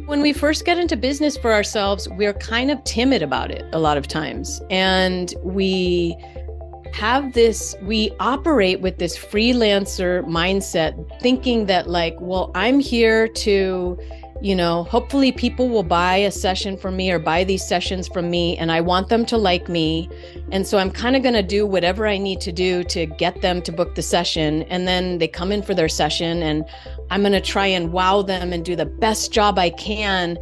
When we first get into business for ourselves, we're kind of timid about it a lot of times. And we operate with this freelancer mindset, thinking that, like, well, I'm here to, hopefully people will buy a session from me or buy these sessions from me, and I want them to like me. And so I'm kind of going to do whatever I need to do to get them to book the session. And then they come in for their session, and I'm going to try and wow them and do the best job I can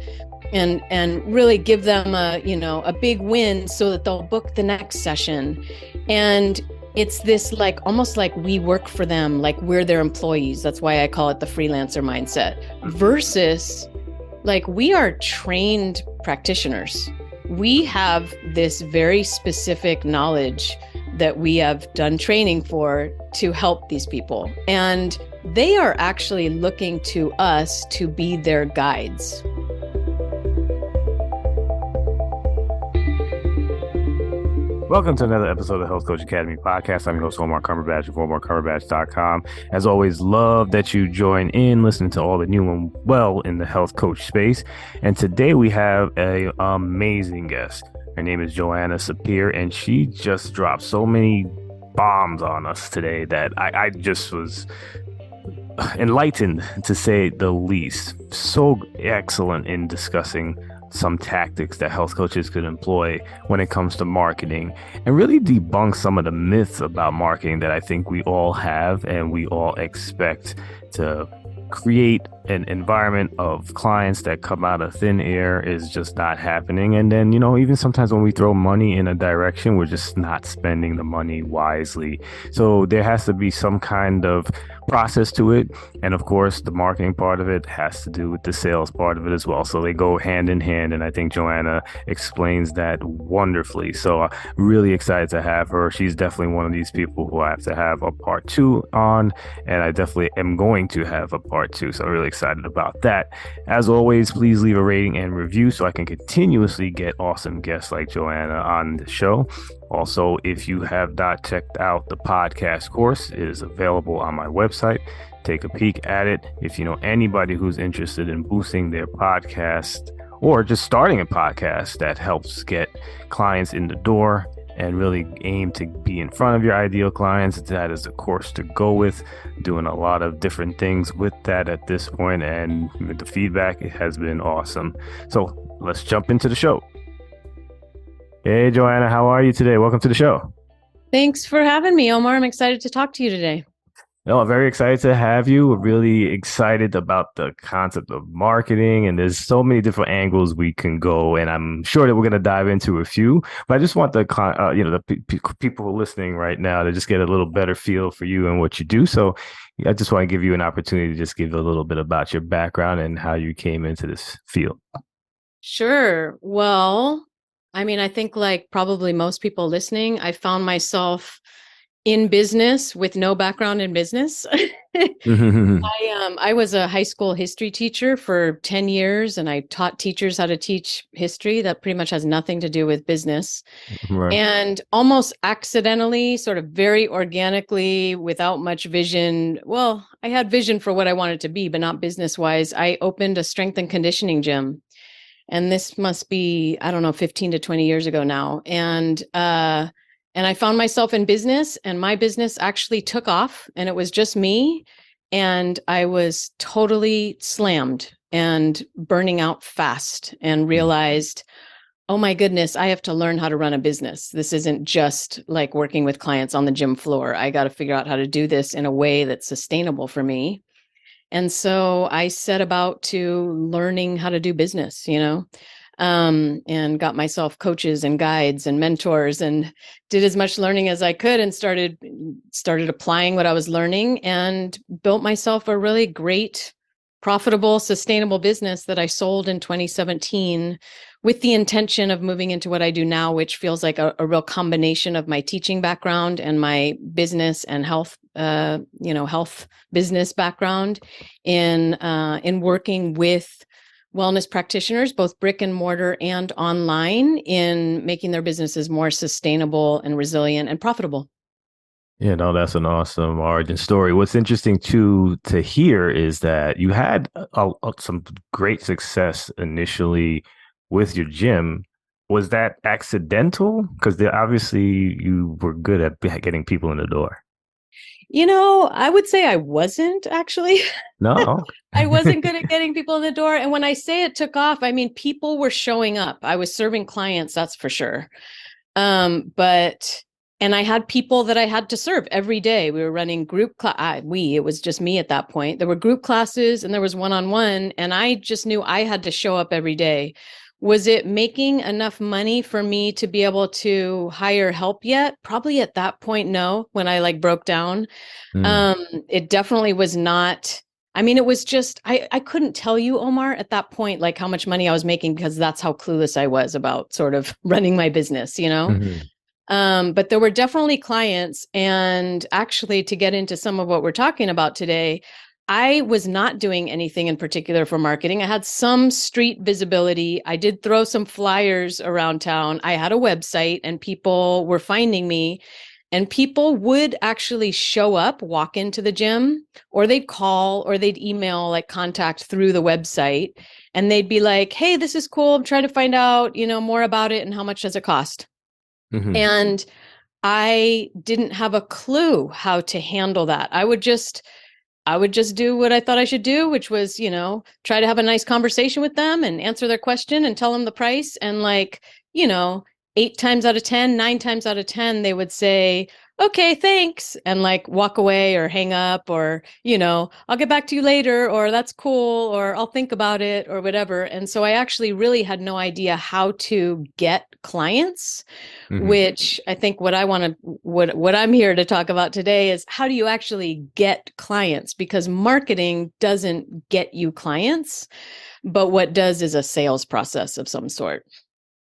and really give them a big win so that they'll book the next session. And it's this, like, almost like we work for them, like we're their employees. That's why I call it the freelancer mindset, versus like we are trained practitioners. We have this very specific knowledge that we have done training for to help these people. And they are actually looking to us to be their guides. Welcome to another episode of the Health Coach Academy podcast. I'm your host, Omar Cumberbatch of OmarCumberbatch.com. As always, love that you join in listening to all the new and well in the health coach space. And today we have an amazing guest. Her name is Joanna Sapir, and she just dropped so many bombs on us today that I just was enlightened, to say the least. So excellent in discussing some tactics that health coaches could employ when it comes to marketing, and really debunk some of the myths about marketing that I think we all have and we all expect to create an environment of clients that come out of thin air is just not happening. And then, even sometimes when we throw money in a direction, we're just not spending the money wisely. So there has to be some kind of process to it. And of course, the marketing part of it has to do with the sales part of it as well. So they go hand in hand. And I think Joanna explains that wonderfully. So really excited to have her. She's definitely one of these people who I have to have a part 2 on. And I definitely am going to have a part 2. So I'm really excited about that. As always, please leave a rating and review so I can continuously get awesome guests like Joanna on the show. Also, if you have not checked out the podcast course, it is available on my website. Take a peek at it. If you know anybody who's interested in boosting their podcast or just starting a podcast that helps get clients in the door and really aim to be in front of your ideal clients, that is the course to go with. Doing a lot of different things with that at this point, and the feedback has been awesome. So let's jump into the show. Hey, Joanna, how are you today? Welcome to the show. Thanks for having me, Omar. I'm excited to talk to you today. No, I'm very excited to have you. We're really excited about the concept of marketing, and there's so many different angles we can go, and I'm sure that we're going to dive into a few. But I just want people who are listening right now to just get a little better feel for you and what you do. So I just want to give you an opportunity to just give a little bit about your background and how you came into this field. Sure. Well, I think, like probably most people listening, I found myself in business with no background in business. I was a high school history teacher for 10 years, and I taught teachers how to teach history. That pretty much has nothing to do with business. Right. And almost accidentally, sort of very organically, without much vision. Well, I had vision for what I wanted to be, but not business wise. I opened a strength and conditioning gym. And this must be, I don't know, 15 to 20 years ago now. And I found myself in business, and my business actually took off, and it was just me. And I was totally slammed and burning out fast, and realized, oh my goodness, I have to learn how to run a business. This isn't just like working with clients on the gym floor. I got to figure out how to do this in a way that's sustainable for me. And so I set about to learning how to do business, and got myself coaches and guides and mentors, and did as much learning as I could, and started applying what I was learning, and built myself a really great, profitable, sustainable business that I sold in 2017 with the intention of moving into what I do now, which feels like a real combination of my teaching background and my business and health business background in working with wellness practitioners, both brick and mortar and online, in making their businesses more sustainable and resilient and profitable. Yeah, no, that's an awesome origin story. What's interesting too to hear is that you had some great success initially with your gym. Was that accidental? Because obviously you were good at getting people in the door. I would say I wasn't actually. No. I wasn't good at getting people in the door. And when I say it took off, I mean, people were showing up. I was serving clients, that's for sure. But and I had people that I had to serve every day. We were running group it was just me at that point. There were group classes and there was one-on-one, and I just knew I had to show up every day. Was it making enough money for me to be able to hire help yet? Probably at that point, no, when I like broke down. Mm, It definitely was not. I mean, it was just I couldn't tell you, Omar, at that point, like how much money I was making because that's how clueless I was about sort of running my business. mhm, But there were definitely clients. And actually, to get into some of what we're talking about today, I was not doing anything in particular for marketing. I had some street visibility. I did throw some flyers around town. I had a website and people were finding me. And people would actually show up, walk into the gym, or they'd call or they'd email like contact through the website. And they'd be like, hey, this is cool. I'm trying to find out, more about it and how much does it cost? mhm, And I didn't have a clue how to handle that. I would just do what I thought I should do, which was, try to have a nice conversation with them and answer their question and tell them the price. And like, you know, 8 times out of 10, 9 times out of 10, they would say, okay, thanks. And like walk away or hang up or, I'll get back to you later or that's cool or I'll think about it or whatever. And so I actually really had no idea how to get clients, mhm. which I think what I'm here to talk about today is how do you actually get clients? Because marketing doesn't get you clients, but what does is a sales process of some sort.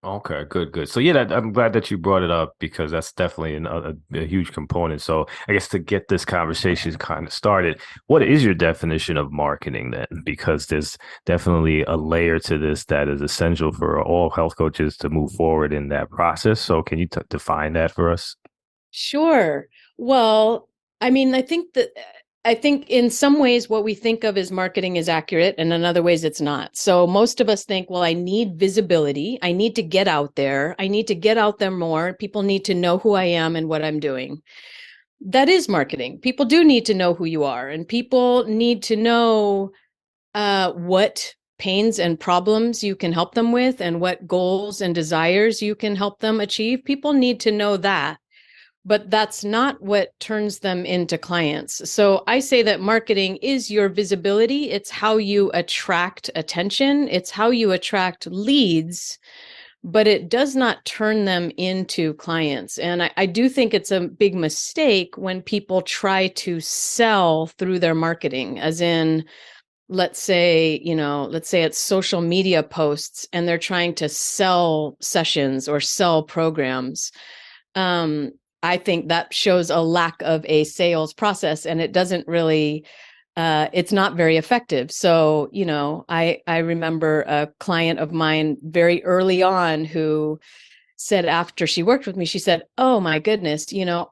Okay, good, good. So yeah, I'm glad that you brought it up because that's definitely a huge component. So I guess to get this conversation kind of started, what is your definition of marketing then? Because there's definitely a layer to this that is essential for all health coaches to move forward in that process. So can you define that for us? Sure. Well, I mean, I think in some ways what we think of as marketing is accurate, and in other ways it's not. So most of us think, well, I need visibility. I need to get out there. I need to get out there more. People need to know who I am and what I'm doing. That is marketing. People do need to know who you are, and people need to know what pains and problems you can help them with, and what goals and desires you can help them achieve. People need to know that, but that's not what turns them into clients. So I say that marketing is your visibility. It's how you attract attention. It's how you attract leads, but it does not turn them into clients. And I do think it's a big mistake when people try to sell through their marketing, as in, let's say it's social media posts and they're trying to sell sessions or sell programs. um, I think that shows a lack of a sales process, and it doesn't really it's not very effective. So, I remember a client of mine very early on who said after she worked with me, she said, "Oh my goodness,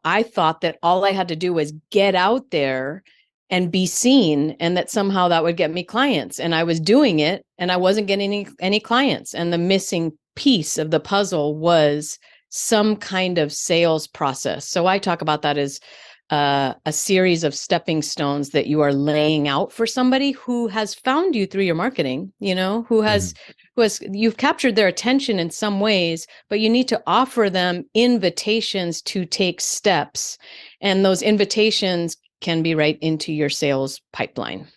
I thought that all I had to do was get out there and be seen, and that somehow that would get me clients. And I was doing it and I wasn't getting any clients. And the missing piece of the puzzle was some kind of sales process." So I talk about that as a series of stepping stones that you are laying out for somebody who has found you through your marketing, who has you've captured their attention in some ways, but you need to offer them invitations to take steps. And those invitations can be right into your sales pipeline.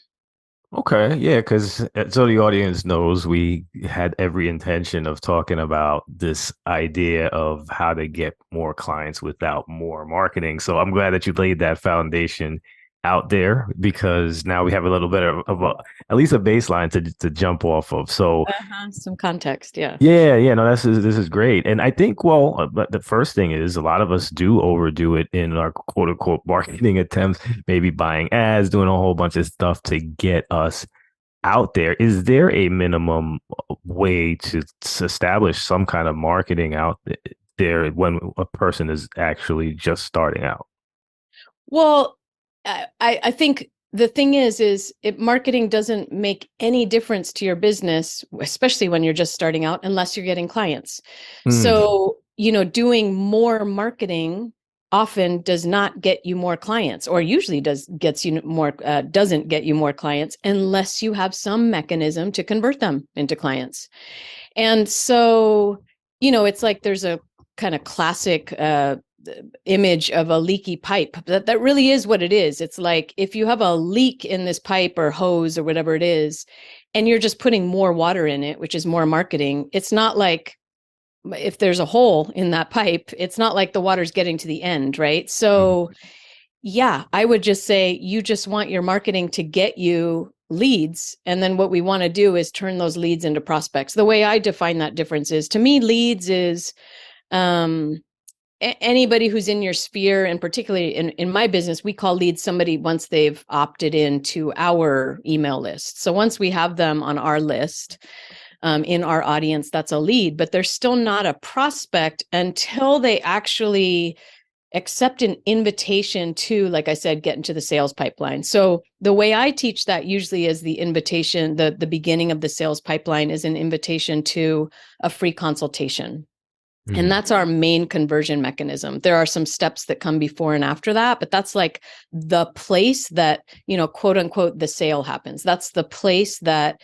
Okay, yeah, because so the audience knows we had every intention of talking about this idea of how to get more clients without more marketing. So I'm glad that you laid that foundation out there because now we have a little bit at least a baseline to jump off of. So Some context, yeah. yeah, yeah, no, this is great, and I think but the first thing is a lot of us do overdo it in our quote unquote marketing attempts, maybe buying ads, doing a whole bunch of stuff to get us out there. Is there a minimum way to establish some kind of marketing out there when a person is actually just starting out? Well, I think the thing is marketing doesn't make any difference to your business, especially when you're just starting out, unless you're getting clients. So, doing more marketing often does not get you more clients, or usually doesn't get you more clients unless you have some mechanism to convert them into clients. And so, it's like there's a kind of classic image of a leaky pipe. That really is what it is. It's like if you have a leak in this pipe or hose or whatever it is, and you're just putting more water in it, which is more marketing, it's not like if there's a hole in that pipe, it's not like the water's getting to the end, right? So yeah, I would just say you just want your marketing to get you leads. And then what we want to do is turn those leads into prospects. The way I define that difference is, to me, leads is anybody who's in your sphere, and particularly in my business, we call leads somebody once they've opted into our email list. So once we have them on our list, in our audience, that's a lead, but they're still not a prospect until they actually accept an invitation to, like I said, get into the sales pipeline. So the way I teach that usually is the invitation, the beginning of the sales pipeline is an invitation to a free consultation. And that's our main conversion mechanism. There are some steps that come before and after that, but that's like the place that, quote unquote, the sale happens. That's the place that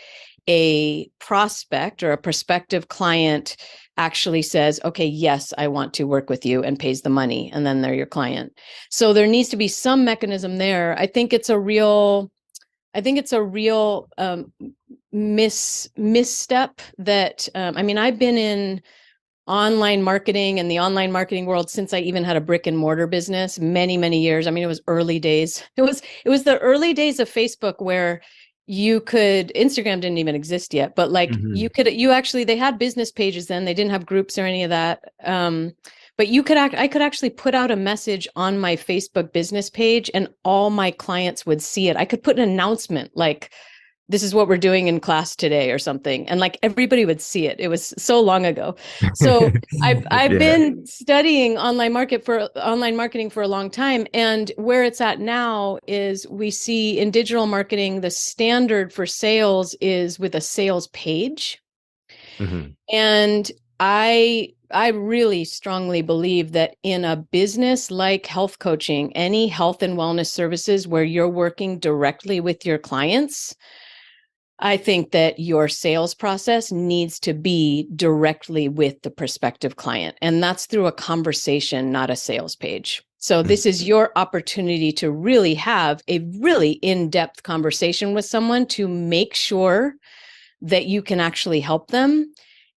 a prospect or a prospective client actually says, okay, yes, I want to work with you, and pays the money, and then they're your client. So there needs to be some mechanism there. I think it's a real misstep that, I've been in online marketing and the online marketing world since I even had a brick and mortar business, many, many years. It was early days. It was the early days of Facebook, where Instagram didn't even exist yet, but like they had business pages then. They didn't have groups or any of that. But I could actually put out a message on my Facebook business page and all my clients would see it. I could put an announcement like, this is what we're doing in class today or something. And like everybody would see it. It was so long ago. So I've been studying online marketing for a long time. And where it's at now is we see in digital marketing, the standard for sales is with a sales page. And I really strongly believe that in a business like health coaching, any health and wellness services where you're working directly with your clients, I think that your sales process needs to be directly with the prospective client. And that's through a conversation, not a sales page. So this is your opportunity to really have a really in-depth conversation with someone to make sure that you can actually help them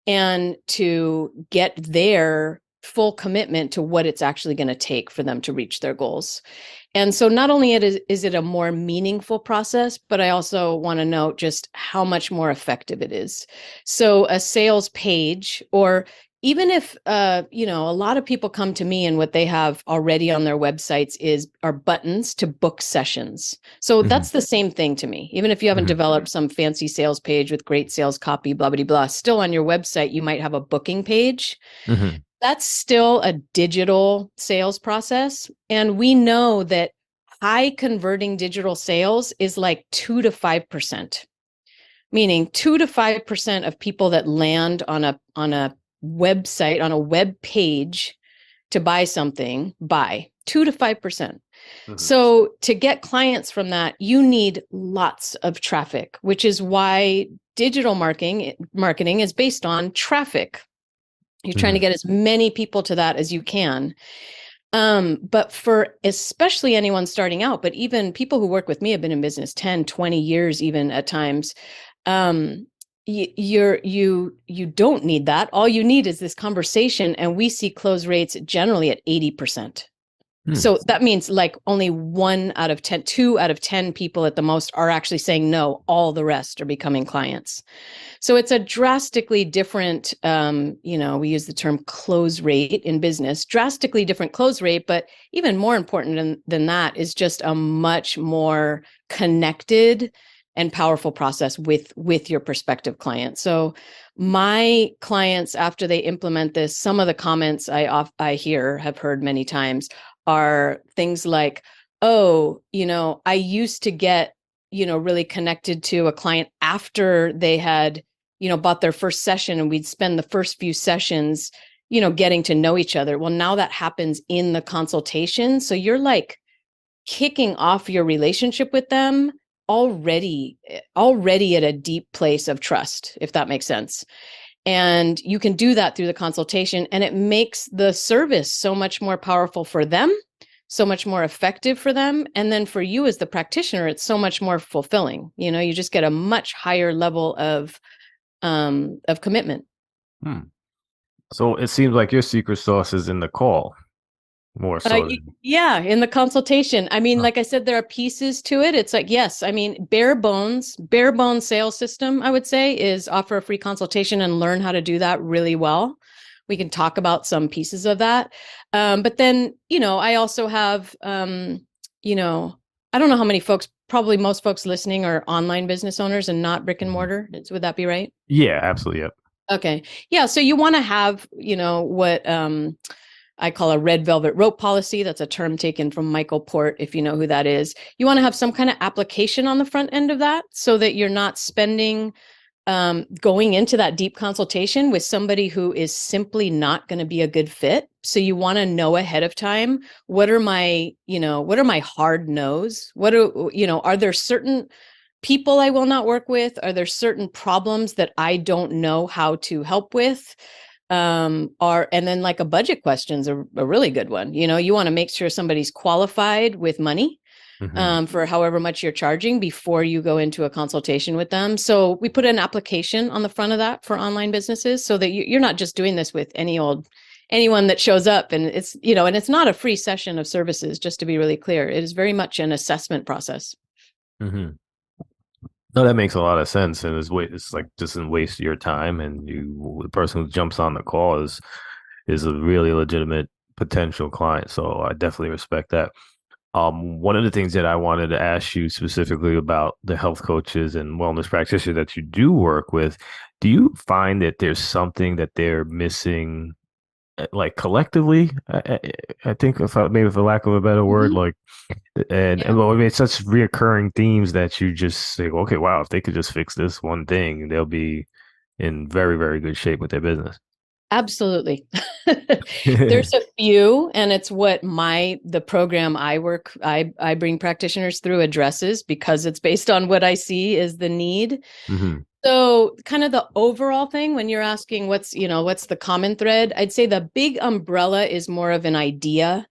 and to get their full commitment to what it's actually going to take for them to reach their goals. And so not only is it a more meaningful process, but I also want to note just how much more effective it is. So a sales page, or even if, a lot of people come to me and what they have already on their websites are buttons to book sessions. So that's the same thing to me. Even if you haven't developed some fancy sales page with great sales copy, blah, blah, blah, still on your website, you might have a booking page. That's still a digital sales process. And we know that high converting digital sales is like 2 to 5%, meaning 2 to 5% of people that land on a website, on a web page to buy something, buy 2 to 5%. So to get clients from that, you need lots of traffic, which is why digital marketing is based on traffic. You're trying to get as many people to that as you can. But for especially anyone starting out, but even people who work with me have been in business 10, 20 years, even at times, you don't need that. All you need is this conversation. And we see close rates generally at 80%. So that means like only 2 out of 10 people at the most are actually saying no. All the rest are becoming clients. So it's a drastically different, we use the term close rate in business, drastically different close rate. But even more important than that is just a much more connected and powerful process with your prospective client. So my clients, after they implement this, some of the comments I have heard many times are things like, oh, I used to get, really connected to a client after they had, bought their first session, and we'd spend the first few sessions, getting to know each other. Well, now that happens in the consultation. So you're like kicking off your relationship with them already at a deep place of trust, if that makes sense. And you can do that through the consultation, and it makes the service so much more powerful for them, so much more effective for them. And then for you as the practitioner, it's so much more fulfilling. You just get a much higher level of commitment. So it seems like your secret sauce is in the call more so. Yeah, in the consultation. I mean, like I said, there are pieces to it. It's like, yes, I mean, bare bones sales system, I would say, is offer a free consultation and learn how to do that really well. We can talk about some pieces of that. But then, I also have, I don't know how many folks, probably most folks listening are online business owners and not brick and mortar. Would that be right? Yeah, absolutely. Yep. Okay. Yeah. So you want to have, what I call a red velvet rope policy. That's a term taken from Michael Port, if you know who that is. You want to have some kind of application on the front end of that so that you're not spending going into that deep consultation with somebody who is simply not going to be a good fit. So you want to know ahead of time, what are my hard no's? Are there certain people I will not work with? Are there certain problems that I don't know how to help with? And then like a budget question's a really good one. You want to make sure somebody's qualified with money for however much you're charging before you go into a consultation with them. So we put an application on the front of that for online businesses so that you're not just doing this with anyone that shows up. And it's, and it's not a free session of services, just to be really clear. It is very much an assessment process. No, that makes a lot of sense. And it's like, doesn't waste your time. And the person who jumps on the call is a really legitimate potential client. So I definitely respect that. One of the things that I wanted to ask you specifically about the health coaches and wellness practitioners that you do work with, do you find that there's something that they're missing, like collectively? I think, maybe for lack of a better word, like, and well, I mean, it's such reoccurring themes that you just say, okay, wow, if they could just fix this one thing, they'll be in very, very good shape with their business. Absolutely. There's a few, and it's what the program I bring practitioners through addresses, because it's based on what I see is the need. So kind of the overall thing, when you're asking what's the common thread, I'd say the big umbrella is more of an idea.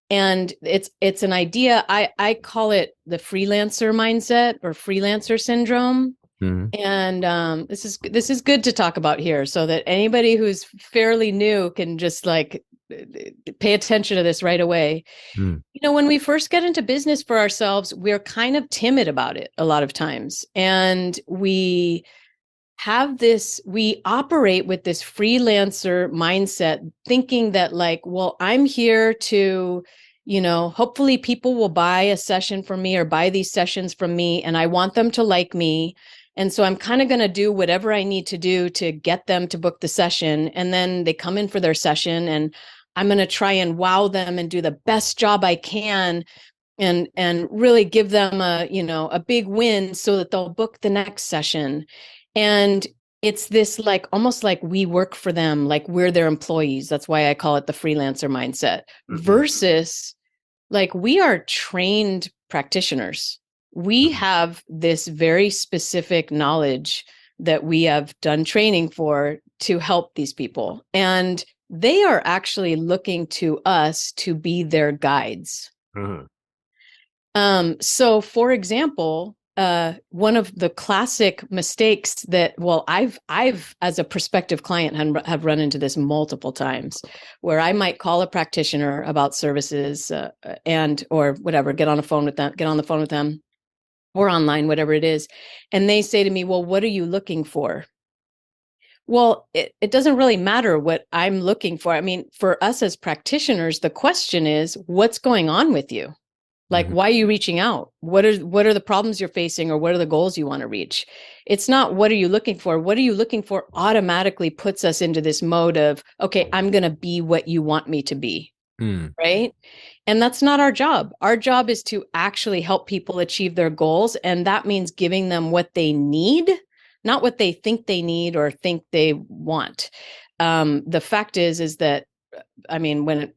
And it's an idea. I call it the freelancer mindset or freelancer syndrome. And this is good to talk about here, so that anybody who's fairly new can just like pay attention to this right away. When we first get into business for ourselves, we're kind of timid about it a lot of times. And we operate with this freelancer mindset, thinking that like, well, I'm here to, hopefully people will buy a session from me or buy these sessions from me, and I want them to like me. And so I'm kind of going to do whatever I need to do to get them to book the session. And then they come in for their session, and I'm going to try and wow them and do the best job I can and really give them a big win so that they'll book the next session. And it's this like almost like we work for them, like we're their employees. That's why I call it the freelancer mindset versus like we are trained practitioners. We have this very specific knowledge that we have done training for to help these people. And they are actually looking to us to be their guides. So for example, one of the classic mistakes that, I've as a prospective client have run into this multiple times, where I might call a practitioner about services or whatever, get on the phone with them or online, whatever it is. And they say to me, well, what are you looking for? Well, it doesn't really matter what I'm looking for. I mean, for us as practitioners, the question is, what's going on with you? Like, why are you reaching out? What are the problems you're facing, or what are the goals you want to reach? It's not what are you looking for? What are you looking for automatically puts us into this mode of, okay, I'm going to be what you want me to be. Mm. right? And that's not our job. Our job is to actually help people achieve their goals. And that means giving them what they need, not what they think they need or think they want. The fact is that, I mean,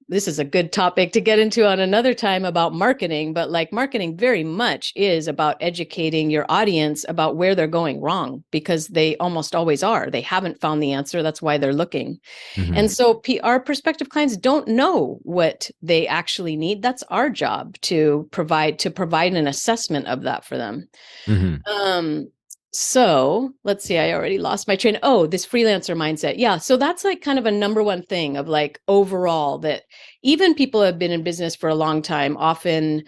this is a good topic to get into on another time about marketing, but like marketing very much is about educating your audience about where they're going wrong, because they almost always are. They haven't found the answer. That's why they're looking. Mm-hmm. And so our prospective clients don't know what they actually need. That's our job to provide an assessment of that for them. Mm-hmm. So let's see, I already lost my train. Oh, this freelancer mindset. Yeah. So that's like kind of a number one thing of like overall, that even people who have been in business for a long time often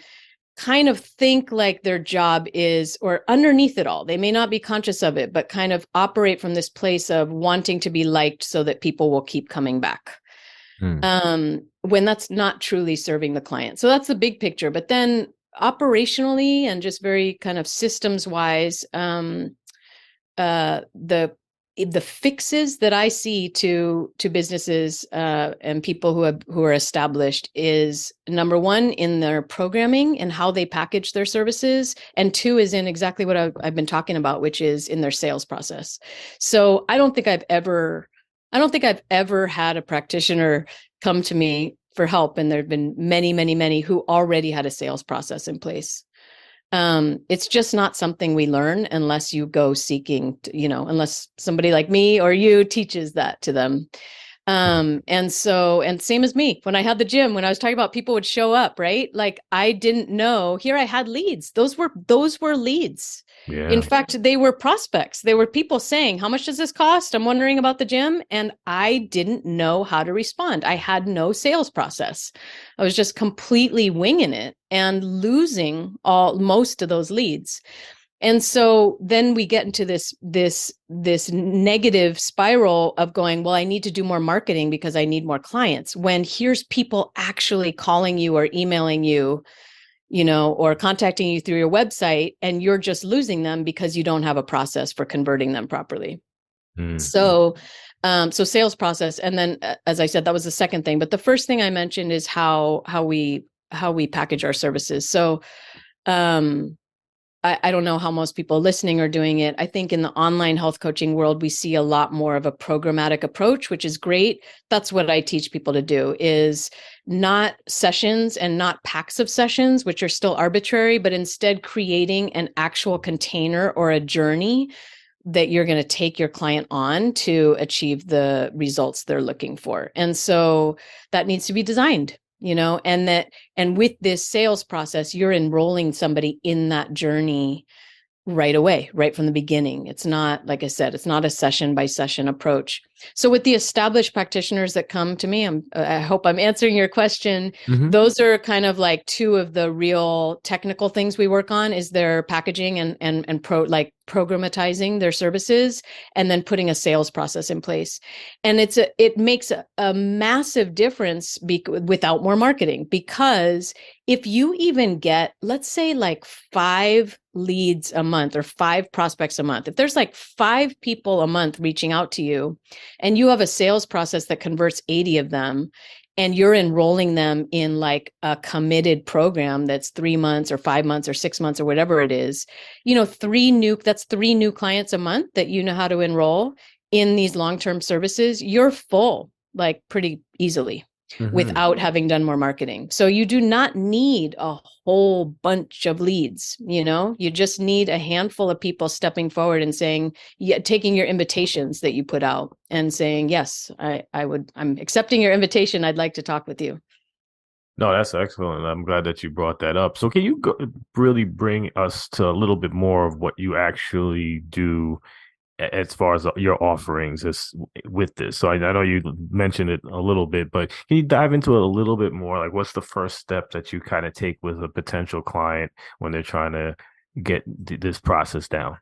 kind of think like their job is, or underneath it all, they may not be conscious of it, but kind of operate from this place of wanting to be liked so that people will keep coming back. When that's not truly serving the client. So that's the big picture. But then operationally and just very kind of systems wise, the fixes that I see to businesses and people who are established is, number one, in their programming and how they package their services, and two is in exactly what I've been talking about, which is in their sales process. So I don't think I've ever had a practitioner come to me for help, and there have been many, many, many who already had a sales process in place. It's just not something we learn unless you go seeking, unless somebody like me or you teaches that to them. And same as me, when I had the gym, when I was talking about people would show up, right? Like I didn't know, here I had leads. Those were leads. In Yeah. fact, they were prospects. They were people saying, how much does this cost? I'm wondering about the gym. And I didn't know how to respond. I had no sales process. I was just completely winging it and losing most of those leads. And so then we get into this negative spiral of going, well, I need to do more marketing because I need more clients, when here's people actually calling you or emailing you, or contacting you through your website, and you're just losing them because you don't have a process for converting them properly. Mm. So sales process. And then, as I said, that was the second thing. But the first thing I mentioned is how we package our services. So I don't know how most people listening are doing it. I think in the online health coaching world, we see a lot more of a programmatic approach, which is great. That's what I teach people to do, is not sessions and not packs of sessions, which are still arbitrary, but instead creating an actual container or a journey that you're going to take your client on to achieve the results they're looking for. And so that needs to be designed, and with this sales process, you're enrolling somebody in that journey right away, right from the beginning. It's not, like I said, it's not a session by session approach. So with the established practitioners that come to me, I hope I'm answering your question. Mm-hmm. Those are kind of like two of the real technical things we work on, is their packaging and programmatizing their services, and then putting a sales process in place. And it makes a massive difference without more marketing, because if you even get, let's say, like 5 leads a month or 5 prospects a month, if there's like 5 people a month reaching out to you, and you have a sales process that converts 80 of them, and you're enrolling them in like a committed program that's 3 months or 5 months or 6 months or whatever it is, that's 3 new clients a month that you know how to enroll in these long-term services, you're full, like pretty easily, Mm-hmm. without having done more marketing. So you do not need a whole bunch of leads, you just need a handful of people stepping forward and saying, yeah, taking your invitations that you put out and saying, yes, I'm accepting your invitation. I'd like to talk with you. No, that's excellent. I'm glad that you brought that up. So, can you really bring us to a little bit more of what you actually do as far as your offerings with this? So, I know you mentioned it a little bit, but can you dive into it a little bit more? Like, what's the first step that you kind of take with a potential client when they're trying to get this process down?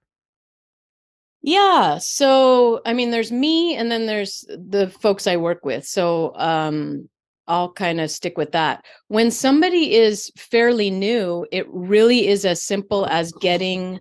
Yeah. So, I mean, there's me, and then there's the folks I work with. So, I'll kind of stick with that. When somebody is fairly new, it really is as simple as getting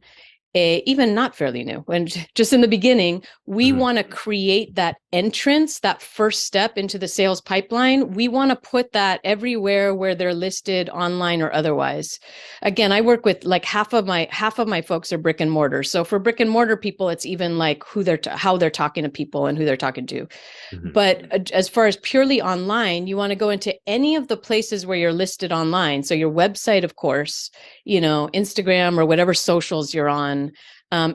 even not fairly new, when just in the beginning, we Mhm. want to create that entrance, that first step into the sales pipeline. We want to put that everywhere where they're listed online or otherwise. Again, I work with like half of my folks are brick and mortar. So for brick and mortar people, it's even like how they're talking to people and who they're talking to. Mhm. But as far as purely online, you want to go into any of the places where you're listed online. So your website, of course, Instagram or whatever socials you're on,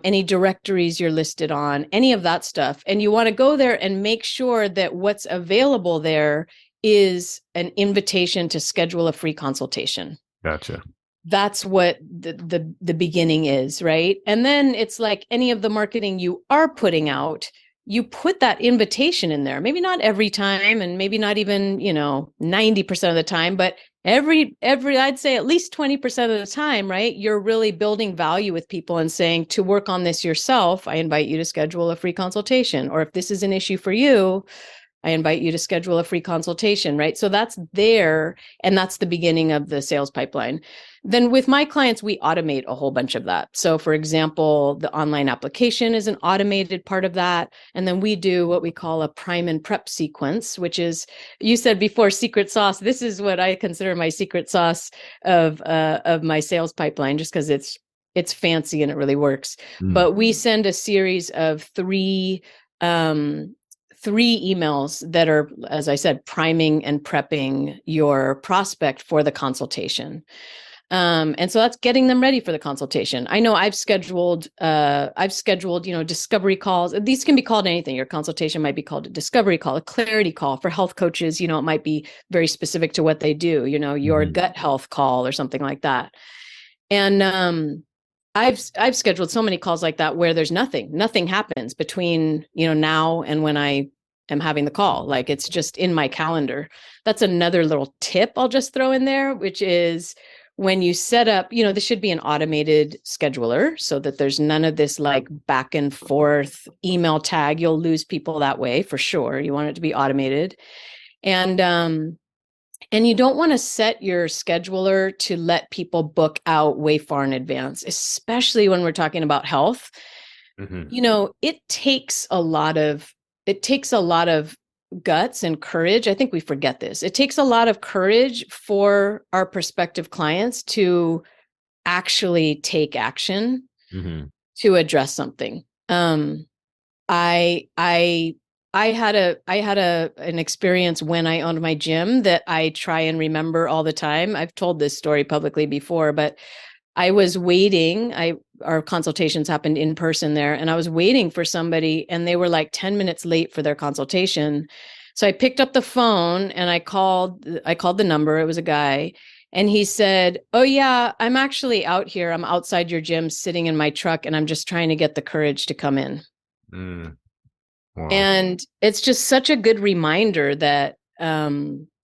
any directories you're listed on, any of that stuff. And you want to go there and make sure that what's available there is an invitation to schedule a free consultation. Gotcha. That's what the beginning is, right? And then it's like any of the marketing you are putting out, you put that invitation in there. Maybe not every time, and maybe not even 90% of the time, but every I'd say at least 20% of the time, right? You're really building value with people and saying, to work on this yourself, I invite you to schedule a free consultation. Or if this is an issue for you, I invite you to schedule a free consultation, right? So that's there, and that's the beginning of the sales pipeline. Then with my clients, we automate a whole bunch of that. So for example, the online application is an automated part of that. And then we do what we call a prime and prep sequence, which is, you said before, secret sauce. This is what I consider my secret sauce of my sales pipeline, just because it's fancy and it really works. Mm. But we send a series of three emails that are, as I said, priming and prepping your prospect for the consultation. And so that's getting them ready for the consultation. I know I've scheduled, discovery calls. These can be called anything. Your consultation might be called a discovery call, a clarity call. For health coaches, it might be very specific to what they do, your gut health call or something like that. And I've scheduled so many calls like that where there's nothing happens between, now and when I am having the call. Like, it's just in my calendar. That's another little tip I'll just throw in there, which is when you set up, this should be an automated scheduler so that there's none of this like back and forth email tag. You'll lose people that way for sure. You want it to be automated. And you don't want to set your scheduler to let people book out way far in advance, especially when we're talking about health. Mm-hmm. It takes a lot of guts and courage. I think we forget this. It takes a lot of courage for our prospective clients to actually take action to address something. I had an experience when I owned my gym that I try and remember all the time. I've told this story publicly before, but I was waiting. Our consultations happened in person there, and I was waiting for somebody, and they were like 10 minutes late for their consultation. So I picked up the phone and I called the number. It was a guy, and he said, "Oh yeah, I'm actually out here. I'm outside your gym sitting in my truck, and I'm just trying to get the courage to come in." Wow. And it's just such a good reminder that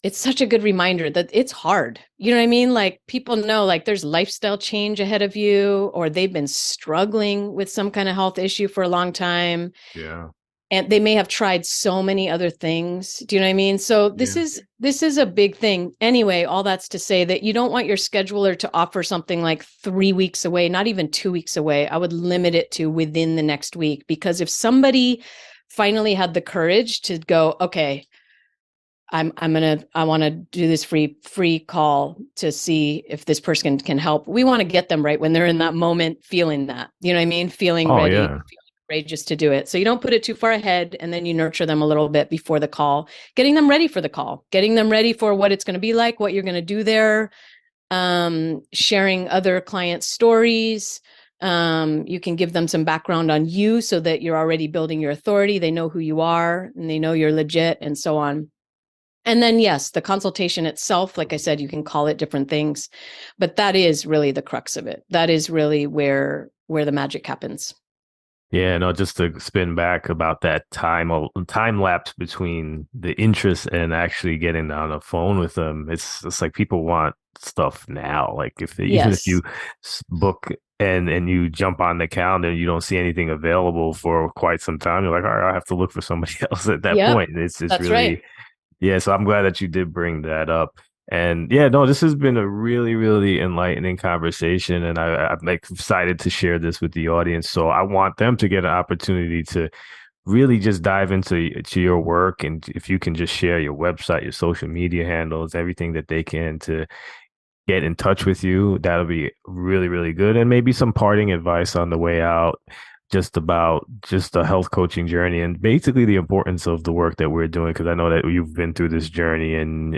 it's hard. You know what I mean? Like, people know, like, there's lifestyle change ahead of you, or they've been struggling with some kind of health issue for a long time. Yeah. And they may have tried so many other things. Do you know what I mean? So this is a big thing. Anyway, all that's to say that you don't want your scheduler to offer something like 3 weeks away, not even 2 weeks away. I would limit it to within the next week, because if somebody finally had the courage to go, okay, I want to do this free call to see if this person can help. We want to get them right when they're in that moment, feeling that, you know what I mean? Feeling ready, Yeah. feeling courageous to do it. So you don't put it too far ahead, and then you nurture them a little bit before the call, getting them ready for the call, getting them ready for what it's going to be like, what you're going to do there, sharing other clients' stories. You can give them some background on you so that you're already building your authority. They know who you are and they know you're legit, and so on. And then, yes, the consultation itself, like I said, you can call it different things, but that is really the crux of it. That is really where the magic happens. Yeah, no, just to spin back about that time lapse between the interest and actually getting on the phone with them. It's like people want stuff now. Like, even if you book and you jump on the calendar and you don't see anything available for quite some time, you're like, all right, I have to look for somebody else at that point. It's That's really right. Yeah, so I'm glad that you did bring that up. And yeah, no, this has been a really, really enlightening conversation, and I'm like excited to share this with the audience. So I want them to get an opportunity to really just dive into your work, and if you can just share your website, your social media handles, everything that they can to get in touch with you, that'll be really, really good. And maybe some parting advice on the way out, just about just the health coaching journey and basically the importance of the work that we're doing. Because I know that you've been through this journey and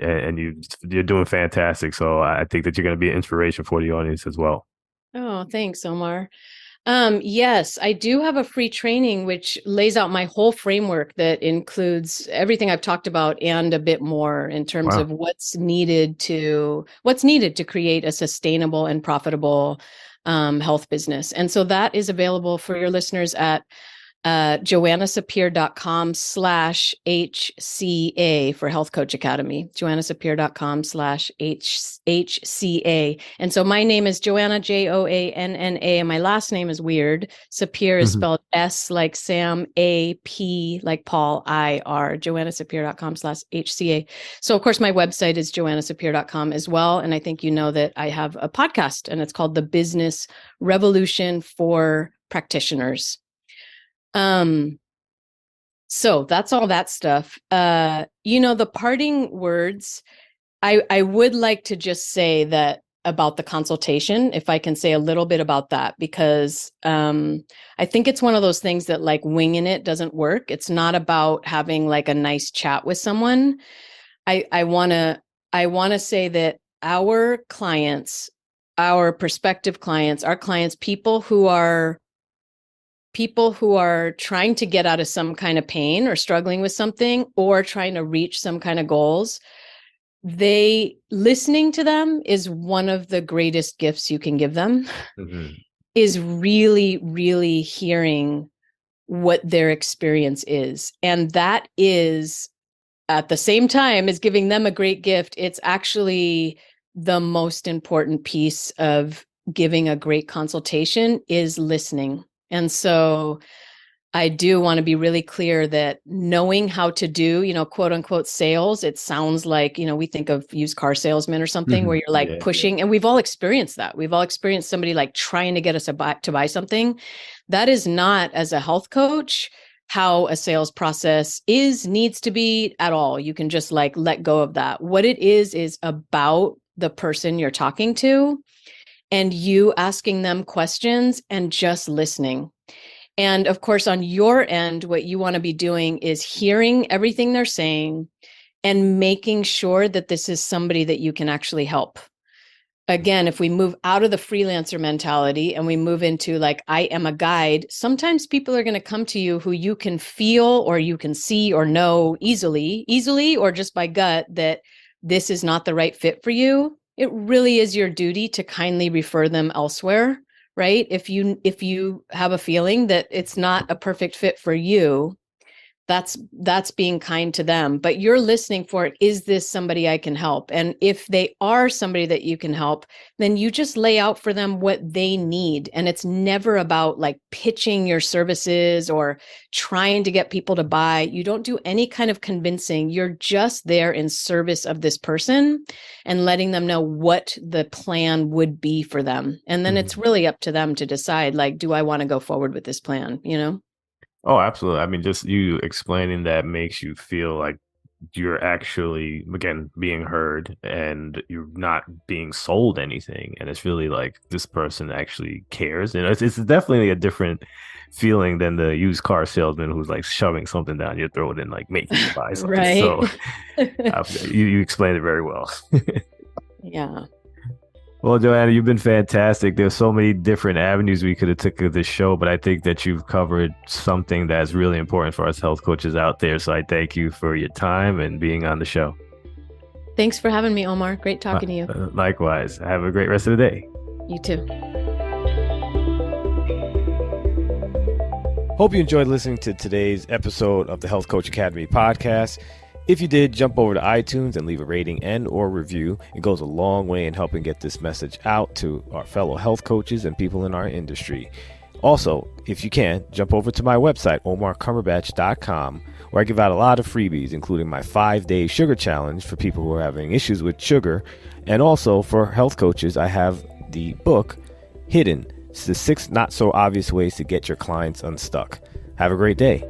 you're doing fantastic. So I think that you're going to be an inspiration for the audience as well. Oh, thanks, Omar. Yes, I do have a free training which lays out my whole framework that includes everything I've talked about and a bit more in terms Wow. of what's needed to create a sustainable and profitable health business. And so that is available for your listeners at joannasapir.com/HCA for Health Coach Academy, joannasapir.com/HCA. And so my name is Joanna, Joanna, and my last name is weird. Sapir is spelled S like Sam, A, P like Paul, I-R, joannasapir.com/HCA. So of course my website is joannasapir.com as well. And I think you know that I have a podcast and it's called The Business Revolution for Practitioners. So that's all that stuff. The parting words, I would like to just say that about the consultation, if I can say a little bit about that, because I think it's one of those things that like winging it doesn't work. It's not about having like a nice chat with someone. I want to say that our clients, our prospective clients, our clients, people who are trying to get out of some kind of pain or struggling with something or trying to reach some kind of goals, listening to them is one of the greatest gifts you can give them. Is really, really hearing what their experience is. And that is at the same time as giving them a great gift. It's actually the most important piece of giving a great consultation is listening. And so I do want to be really clear that knowing how to do, quote unquote sales, it sounds like, we think of used car salesman or something where you're like pushing, and we've all experienced that. We've all experienced somebody like trying to get us to buy something. That is not, as a health coach, how a sales process needs to be at all. You can just like let go of that. What it is about the person you're talking to and you asking them questions and just listening. And of course, on your end, what you want to be doing is hearing everything they're saying and making sure that this is somebody that you can actually help. Again, if we move out of the freelancer mentality and we move into like, I am a guide, sometimes people are going to come to you who you can feel or you can see or know easily, or just by gut that this is not the right fit for you. It really is your duty to kindly refer them elsewhere, right? If you have a feeling that it's not a perfect fit for you, that's being kind to them. But you're listening for it. Is this somebody I can help? And if they are somebody that you can help, then you just lay out for them what they need. And it's never about like pitching your services or trying to get people to buy. You don't do any kind of convincing. You're just there in service of this person and letting them know what the plan would be for them. And then it's really up to them to decide, like, do I want to go forward with this plan, Oh, absolutely. I mean, just you explaining that makes you feel like you're actually, again, being heard and you're not being sold anything. And it's really like this person actually cares. And it's definitely a different feeling than the used car salesman who's like shoving something down your throat and like making you buy something. Right. So you explained it very well. Yeah. Well, Joanna, you've been fantastic. There's so many different avenues we could have took of this show, but I think that you've covered something that's really important for us health coaches out there. So I thank you for your time and being on the show. Thanks for having me, Omar. Great talking to you. Likewise. Have a great rest of the day. You too. Hope you enjoyed listening to today's episode of the Health Coach Academy podcast. If you did, jump over to iTunes and leave a rating and or review. It goes a long way in helping get this message out to our fellow health coaches and people in our industry. Also, if you can, jump over to my website, omarcumberbatch.com, where I give out a lot of freebies, including my 5-day sugar challenge for people who are having issues with sugar. And also for health coaches, I have the book, Hidden. It's the 6 not so obvious ways to get your clients unstuck. Have a great day.